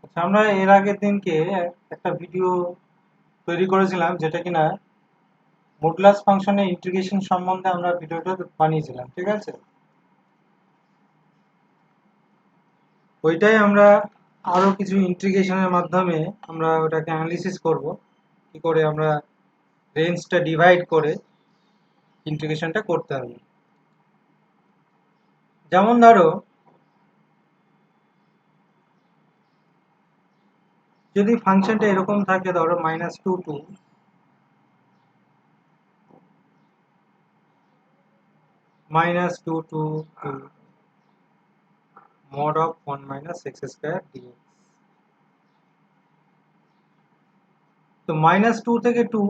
আচ্ছা, আমরা এর আগের দিনকে একটা ভিডিও তৈরি করেছিলাম যেটা কিনা মডুলাস ফাংশনের ইন্টিগ্রেশন সম্বন্ধে আমরা ভিডিওটা বানিয়েছিলাম, ঠিক আছে? ওইটাই আমরা আরো কিছু ইন্টিগ্রেশনের মাধ্যমে আমরা ওটাকে অ্যানালিসিস করব, কি করে আমরা রেঞ্জটা ডিভাইড করে ইন্টিগ্রেশনটা করতে হবে। যেমন ধরো, যদি ফাংশনটা এরকম থাকে, ধরো -2 two mod of 1 minus x square dx। তো -2 থেকে 2,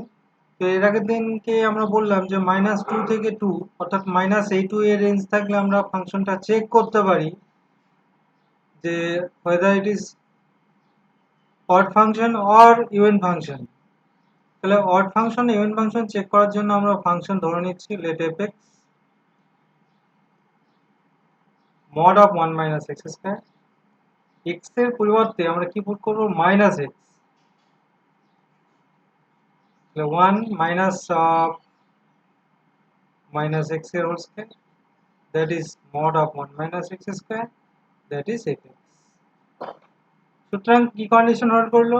তো এর আগের দিনকে আমরা বললাম যে -2 থেকে 2 অর্থাৎ -a2 এর রেঞ্জ থাকলে আমরা ফাংশনটা চেক করতে পারি যে whether it is odd function or even function। তাহলে odd function even function check করার জন্য আমরা ফাংশন ধরে নিচ্ছি let f(x) mod of 1 minus x square। x এর পরিবর্তে আমরা কি পুট করব, -x, তাহলে 1 minus of minus x এর whole square, that is mod of 1 minus x square, that is fx। সুতরাং কি কন্ডিশন হোল্ড করলো,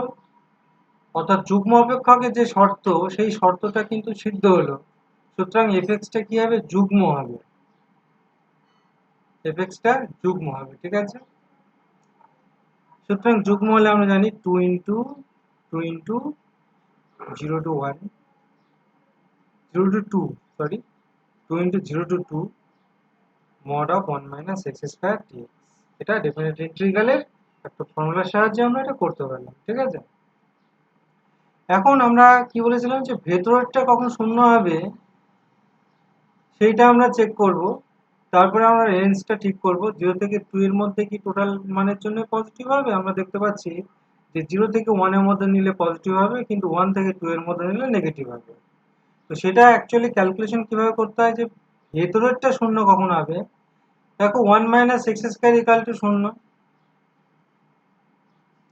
অর্থাৎ যুগ্ম অপেক্ষকের যে শর্ত, সেই শর্তটা কিন্তু সিদ্ধ হলো। সুতরাং fx-টা কি হবে, যুগ্ম হবে, fx-টা যুগ্ম হবে, ঠিক আছে? সুতরাং যুগ্ম হলে আমরা জানি 2 into 0 to 1, 0 to 2, sorry, 2 into 0 to 2 mod of 1 minus x square dx। এটা ডেফিনেট ইন্টিগ্রালের একটা ফর্মুলার সাহায্যে আমরা এটা করতে পারলাম, ঠিক আছে? এখন আমরা কি বলেছিলাম যে ভেতরেরটা কখন শূন্য হবে সেইটা আমরা চেক করব। তারপরে আমরা রেঞ্জটা ঠিক করব, 0 থেকে 2 এর মধ্যে কি টোটাল মানের জন্য পজিটিভ হবে। আমরা দেখতে পাচ্ছি যে 0 থেকে 1 এর মধ্যে নিলে পজিটিভ হবে, কিন্তু 1 থেকে 2 এর মধ্যে নিলে নেগেটিভ হবে। তো সেটা অ্যাকচুয়ালি ক্যালকুলেশন কিভাবে করতে হয় যে ভেতরেরটা শূন্য কখন হবে। দেখো 1 minus x square equal to শূন্য,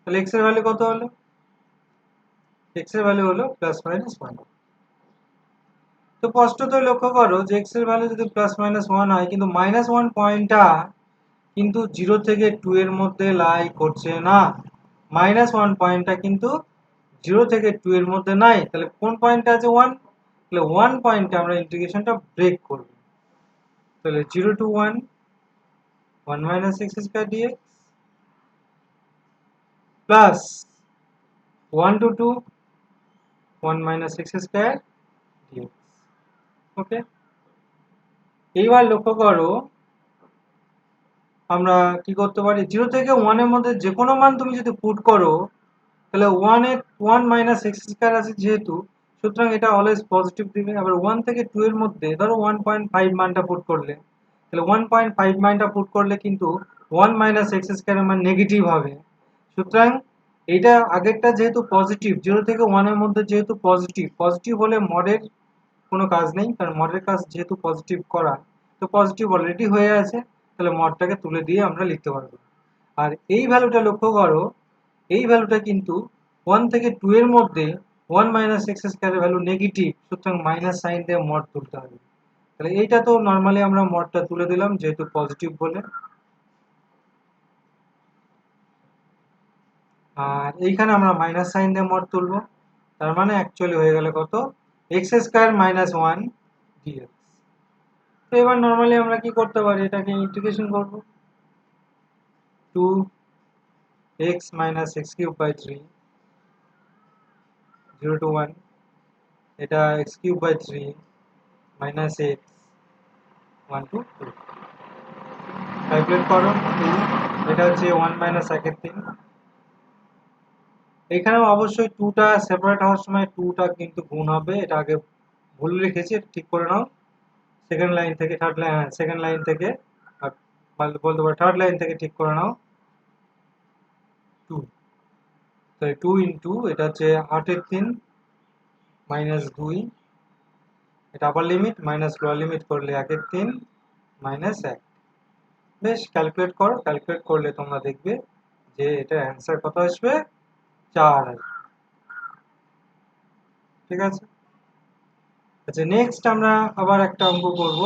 তাহলে এক্স এর ভ্যালু কত হলো, এক্স এর ভ্যালু হলো +-1। তো স্পষ্টতই লক্ষ্য করো যে এক্স এর ভ্যালু যদি +-1 হয়, কিন্তু -1 পয়েন্টটা কিন্তু 0 থেকে 2 এর মধ্যে লাই করছে না। -1 পয়েন্টটা কিন্তু 0 থেকে 2 এর মধ্যে নাই। তাহলে কোন পয়েন্টটা আছে, 1। তাহলে 1 পয়েন্টে আমরা ইন্টিগ্রেশনটা ব্রেক করব। তাহলে 0 to 1 1 minus x square dx plus 1 to 2 1 minus x square dx। ওকে, এইবার লক্ষ্য করো আমরা কি করতে পারি, 0 থেকে 1 এর মধ্যে যে কোনো মান তুমি যদি পুট করো, তাহলে 1 মাইনাস এক্স স্কয়ার আছে যেহেতু, সুতরাং এটা অলওয়েজ পজিটিভ দিবে। আবার 1 থেকে 2 এর মধ্যে ধরো 1.5 মানটা পুট করলে, তাহলে 1.5 মানটা পুট করলে কিন্তু 1 মাইনাস এক্স স্কয়ারের মান নেগেটিভ হবে। সুতরাং এইটা আগেরটা যেহেতু পজিটিভ, 0 থেকে 1 এর মধ্যে যেহেতু পজিটিভ, পজিটিভ হলে মডের কোনো কাজ নেই, কারণ মডের কাজ যেহেতু পজিটিভ করা, তো পজিটিভ অলরেডি হয়ে আছে, তাহলে মডটাকে তুলে দিয়ে আমরা লিখতে পারবো। আর এই ভ্যালুটা লক্ষ্য করো, এই ভ্যালুটা কিন্তু 1 থেকে 2 এর মধ্যে 1 মাইনাস এক্স স্কয়ারের ভ্যালু নেগেটিভ, সুতরাং মাইনাস সাইন দিয়ে মড তুলতে হবে। তাহলে এইটা তো নর্মালি আমরা মডটা তুলে দিলাম যেহেতু পজিটিভ বলে। আর এইখানে আমরা মাইনাস সাইন দিয়ে মড তুলবো, তার মানে অ্যাকচুয়ালি হয়ে গেল কত, এক্স স্কয়ার মাইনাস 1 ডিএক্স। তো এবার নর্মালি আমরা কি করতে পারি, এটাকে ইন্টিগ্রেশন করব, 2x minus x cube by 3 0 to 1, এটা x cube by 3 minus x 1 to 2। Calculate করো 2, এটা হচ্ছে 1 মাইনাস একের 3। এখানেও অবশ্যই 2টা সেপারেট হওয়ার সময় 2টা কিন্তু গুণ হবে, এটা আগে ভুল লিখেছি, ঠিক করে নাও। সেকেন্ড লাইন থেকে থার্ড লাইন, সেকেন্ড লাইন থেকে বলতে পারো থার্ড লাইন থেকে ঠিক করে নাও 2। তাহলে 2 ইন্টু এটা হচ্ছে 8-এর 3 মাইনাস 2, এটা আপার লিমিট মাইনাস লোয়ার লিমিট করলে 1-এর 3 মাইনাস 1। বেশ, ক্যালকুলেট করো, ক্যালকুলেট করলে তোমরা দেখবে যে এটা অ্যান্সার কত আসবে, 4 আসবে। ঠিক আছে। আচ্ছা, নেক্সট আমরা আবার একটা অঙ্ক করব।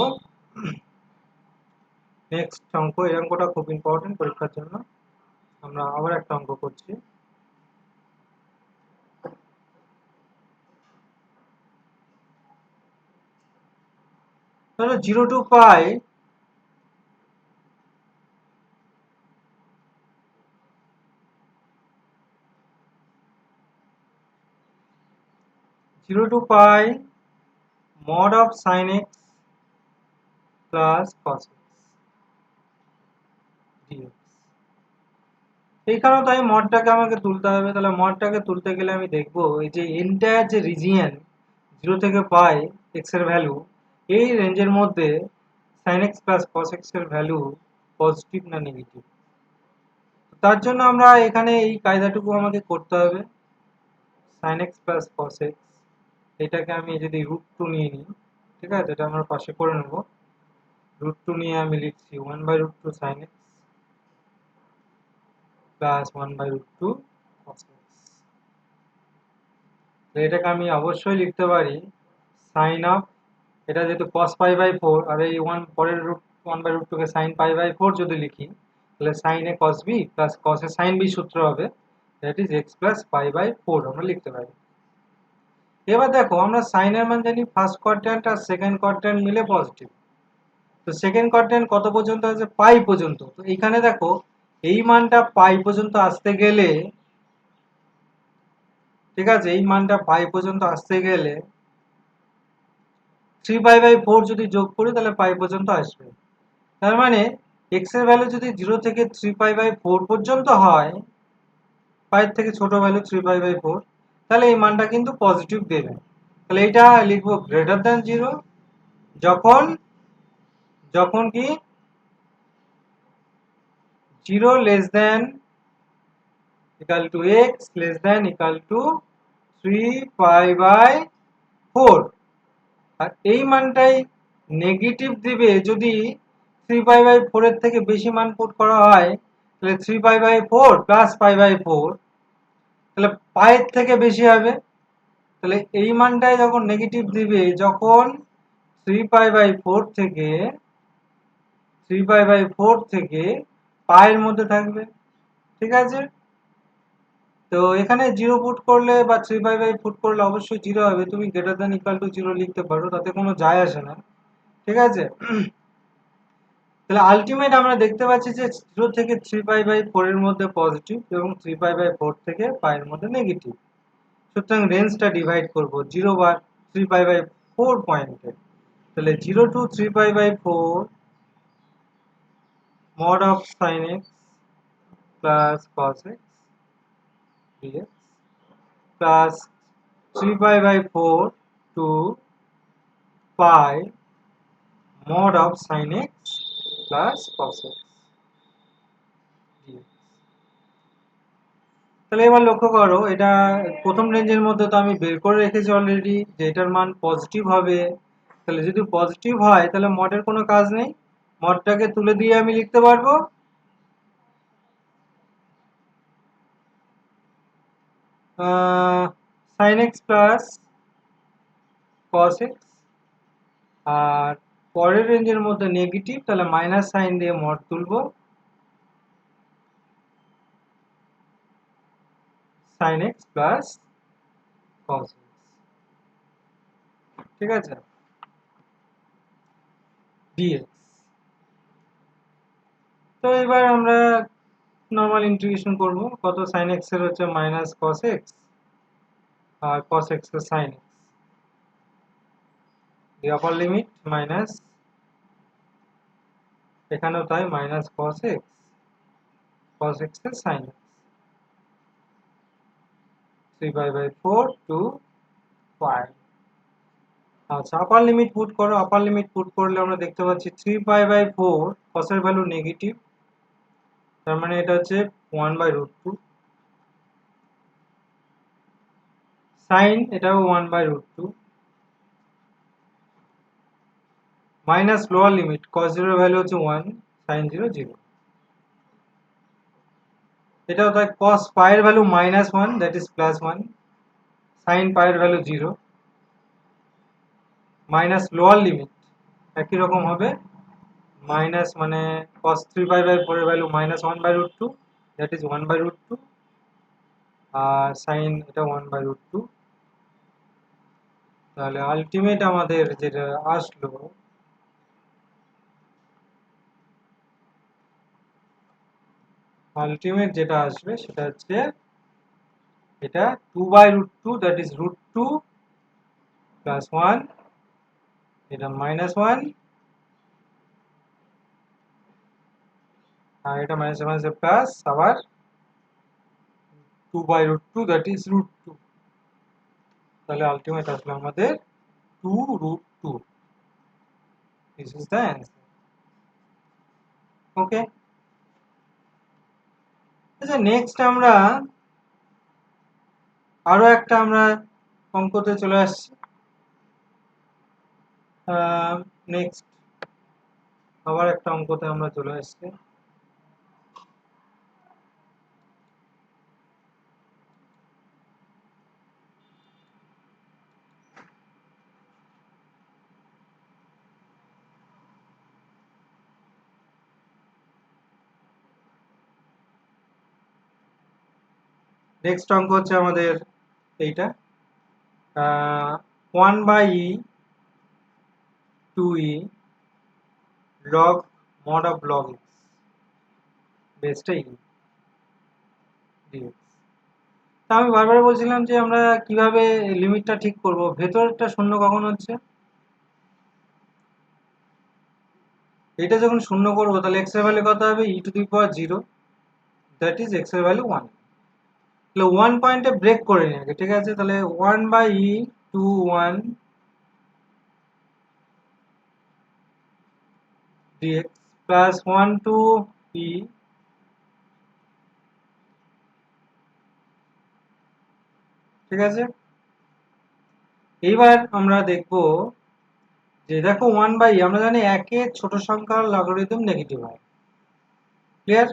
নেক্সট অঙ্ক, এই অঙ্কটা খুব ইম্পর্টেন্ট পরীক্ষার জন্য। আমরা আবার একটা অঙ্ক করছি। তাহলে 0 two pi 0 to pi mod of sin x plus cos x dx। এইখানেও তাই মডটাকে আমাকে তুলতে হবে। তাহলে মডটাকে তুলতে গেলে আমি দেখব এই যে এন্টায়ার যে রিজিয়ন 0 থেকে পাই x এর ভ্যালু, এই রেঞ্জের মধ্যে sin x plus cos x এর ভ্যালু পজিটিভ না নেগেটিভ। তার জন্য আমরা এখানে এই কায়দাটুকু আমাকে করতে হবে। sin x plus cos x, এটাকে আমি যদি √2 নিয়ে নিই, ঠিক আছে, এটা আমরা পাশে করে নেব। √2 নিয়ে আমি লিখছি 1/√2 sin x plus 1/√2 cos x। এটাকে আমি অবশ্যই লিখতে পারি সাইন অফ, এটা যেহেতু cos পাই বাই 4, আর এই পরের রুট 1/√2 কে sin পাই বাই 4 যদি লিখি, তাহলে sin a cos b plus cos a sin b সূত্র হবে, that is x plus pi by 4 আমরা লিখতে পারি। এবার দেখো, আমরা sin এর মান জানি ফার্স্ট কোয়াড্র্যান্ট আর সেকেন্ড কোয়াড্র্যান্ট মিলে পজিটিভ। তো সেকেন্ড কোয়াড্র্যান্ট কত পর্যন্ত আছে, পাই পর্যন্ত। তো এখানে দেখো, এই মানটা পাই পর্যন্ত আসতে গেলে, ঠিক আছে, এই মানটা পাই পর্যন্ত আসতে গেলে 3π/4 যদি যোগ করি তাহলে পাই পর্যন্ত আসবে। তার মানে x এর ভ্যালু যদি 0 থেকে 3π/4 পর্যন্ত হয়, পাইয়ের থেকে ছোট ভ্যালু 3π/4, তাহলে এই মানটা কিন্তু পজিটিভ দেবে। তাহলে এটা লিখবো গ্রেটার দ্যান 0 যখন, যখন কি 0 less than equal to x less than equal to 3π/4। আর এই মানটাই নেগেটিভ দিবে যদি 3π/4 এর থেকে বেশি মান পুট করা হয়, তাহলে 3π/4 প্লাস π/4, তাহলে পায়ের থেকে বেশি হবে। তাহলে এই মানটাই যখন নেগেটিভ দিবে যখন 3π/4 থেকে 3π/4 থেকে পায়ের মধ্যে থাকবে। ঠিক আছে। তো এখানে 0 পুট করলে বা 3π/4 পুট করলে অবশ্যই 0 হবে। তুমি গ্রেটার দ্যান ইকুয়াল টু 0 লিখতে পারো, তাতে কোনো যায় আসে না। ঠিক আছে। তাহলে আলটিমেট আমরা দেখতে পাচ্ছি যে 0 থেকে 3π/4 এর মধ্যে পজিটিভ এবং 3π/4 থেকে পাই এর মধ্যে নেগেটিভ। সুতরাং রেঞ্জটা ডিভাইড করব 0 বা 3π/4 পয়েন্টে। তাহলে 0 two 3π/4 mod of sin x plus cos x dx plus 3π/4 to pi mod of sin x plus cos x dx। তাহলে এবার লক্ষ্য করো, এটা প্রথম রেঞ্জের মধ্যে তো আমি বের করে রেখেছি অলরেডি যে এটার মান পজিটিভ হবে। তাহলে যদি পজিটিভ হয় তাহলে মডের কোনো কাজ নেই, মডটাকে তুলে দিয়ে আমি লিখতে পারবো sin x plus cos x, আর পরের রেঞ্জের মধ্যে নেগেটিভ, তাহলে মাইনাস সাইন দিয়ে মড তুলবো sin x plus cos x। ঠিক আছে, dx। তো এবার আমরা নর্মাল ইন্টিগ্রেশন করব। কত, sin x এর হচ্ছে মাইনাস cos x আর cos x এর sin x, the upper limit minus, এখানেও তাই মাইনাস cos x এর sin x, 3π/4 to pi। আচ্ছা, আপার লিমিট পুট করো। আপার লিমিট পুট করলে আমরা দেখতে পাচ্ছি 3π/4 cos এর ভ্যালু নেগেটিভ, তার মানে এটা হচ্ছে 1/√2, sin এটাও 1/√2, মাইনাস লোয়ার লিমিট cos 0 এর ভ্যালু হচ্ছে 1, sin 0 0। এটাও তাই cos pi এর value -1 that is +1, sin pi এর ভ্যালু 0 মাইনাস লোয়ার লিমিট একই রকম হবে মাইনাস মানে cos 3 pi/4 এর ভ্যালু -1/√2 দ্যাট ইজ 1/√2 আর sin এটা 1/√2। তাহলে আলটিমেট আমাদের যেটা আসলো যেটা আসবে সেটা হচ্ছে এটা 2/√2 দ্যাট ইজ √2 +1, এটা -1 আর এটা -1 প্লাস আবার 2/√2 দ্যাট ইজ √2। তাহলে আলটিমেট আসলো আমাদের 2√2। This is the answer. Okay, আচ্ছা নেক্সট আমরা আরো একটা আমরা অঙ্কতে চলে আসছি। নেক্সট আবার একটা অঙ্কতে আমরা চলে আসছি। নেক্সট অঙ্ক হচ্ছে আমাদের এইটা 1/e 2e log mod of log x বেসটা e dx। তা আমি বারবার বলছিলাম যে আমরা কিভাবে লিমিটটা ঠিক করব। ভেতরটা শূন্য কখন হচ্ছে, এটা যখন শূন্য করবো তাহলে x এর ভ্যালু কত হবে e⁻0 দ্যাট ইজ x এর ভ্যালু 1। তাহলে 1 পয়েন্টে ব্রেক করে নিই আগে, ঠিক আছে। তাহলে 1/e 2 1 dx plus 1 to e, ঠিক আছে। এইবার আমরা দেখব যে দেখো 1/e আমরা জানি একের ছোট সংখ্যার লগারিদম নেগেটিভ হয়, ক্লিয়ার।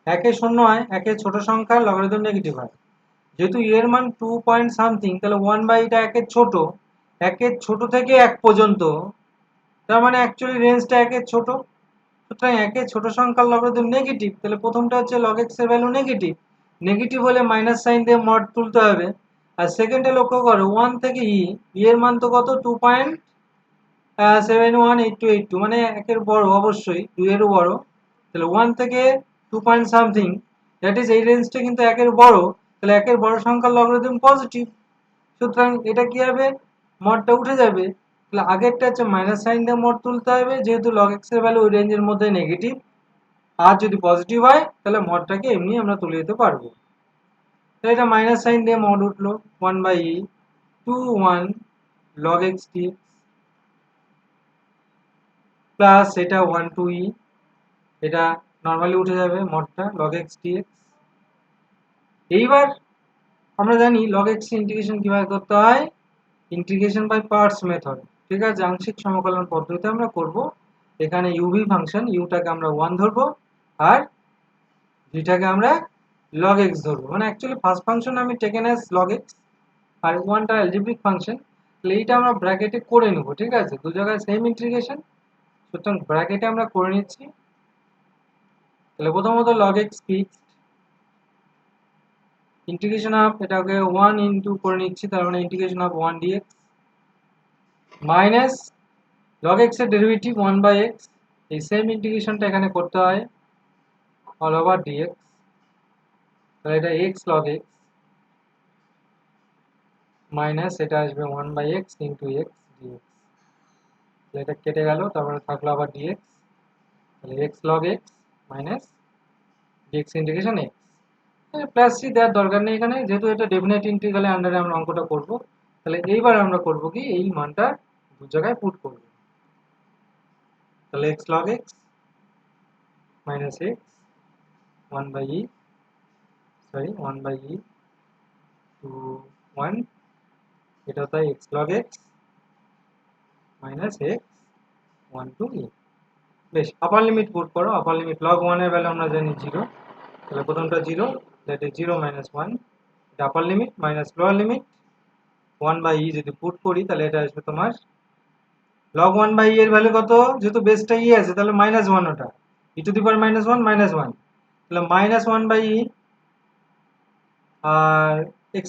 একের শূন্য হয়, একের ছোট সংখ্যার লগারিদম নেগেটিভ হয়। যেহেতু এর মান 2 পয়েন্ট সামথিং, তাহলে 1/এটা একের ছোট থেকে 1 পর্যন্ত, তার মানে অ্যাকচুয়ালি রেঞ্জটা একের ছোট। সুতরাং একের ছোট সংখ্যার লগারিদম নেগেটিভ, তাহলে প্রথমটা হচ্ছে log x এর ভ্যালু নেগেটিভ। নেগেটিভ হলে মাইনাস সাইন দিয়ে মড তুলতে হবে। আর সেকেন্ডে লক্ষ্য করো 1 থেকে এর মান তো কত 2.718282, মানে একের বড়, অবশ্যই 2 এরও বড়। তাহলে 1 থেকে 2 পয়েন্ট সামথিং, দ্যাট ইজ এই রেঞ্জটা কিন্তু একের বড়, তাহলে একের বড় সংখ্যার লগারিদম পজিটিভ। সুতরাং এটা কি হবে, মডটা উঠে যাবে। তাহলে আগেরটা হচ্ছে মাইনাস সাইন দিয়ে মড তুলতে হবে, যেহেতু log x এর ভ্যালু ওই রেঞ্জের মধ্যে নেগেটিভ। আর যদি পজিটিভ হয় তাহলে মডটাকে এমনি আমরা তুলে দিতে পারবো। তাহলে এটা মাইনাস সাইন দিয়ে মড উঠলো 1/e 2 1 log x dx plus এটা 1 to e, এটা নর্মালি উঠে যাবে মডটা log x dx। এইবার আমরা জানি log x ইন্টিগ্রেশন কিভাবে করতে হয়, ইন্টিগ্রেশন বাই পার্টস মেথড, ঠিক আছে। আংশিক সমাকলন পদ্ধতিতে আমরা করব। এখানে uv ফাংশন, ইউটাকে আমরা 1 ধরবো আর ভিটাকে আমরা log x ধরবো। মানে অ্যাকচুয়ালি ফার্স্ট ফাংশন আমি টেকেন অ্যাজ log x আর 1টা অ্যালজেব্রিক ফাংশন। তাহলে এইটা আমরা ব্র্যাকেটে করে নেব, ঠিক আছে। দু জায়গায় সেম ইন্টিগ্রেশন, সুতরাং ব্র্যাকেটে আমরা করে নিচ্ছি। তাহলে প্রথমত log x fixed, integration of এটাকে 1 ইনটু করে নিচ্ছি, তার মানে integration of 1 dx minus log x এর ডেরিভেটিভ 1/x, এই সেম ইন্টিগ্রেশনটা এখানে করতে হয় অল ওভার dx। তাহলে এটা x log x মাইনাস এটা আসবে 1/x ইন্টু x dx। তাহলে এটা কেটে গেল, তারপরে থাকলো আবার dx। তাহলে x log x minus dx integration x। Plus C দেওয়ার দরকার নেই এখানে, যেহেতু এটা ডেফিনেট ইন্টিগ্রালের আন্ডারে আমরা অঙ্কটা করব। তাহলে এইবার আমরা করব কি, এই মানটা দু জায়গায় পুট করব। তাহলে x log x minus x 1/e 2 1, এটা তাই x log x minus x 1 to e। বেশ, আপার লিমিট পুট করো। আপার লিমিট log 1 এর ভ্যালু আমরা জানি 0, তাহলে প্রথমটা 0, দ্যাট ইজ 0 মাইনাস 1, এটা আপার limit minus lower limit 1/e যদি পুট করি তাহলে এটা আসবে তোমার log 1/e এর ভ্যালু কত, যেহেতু বেসটা e আছে তাহলে -1, ওটা e টু দি পাওয়ার -1 তাহলে -1/e আর x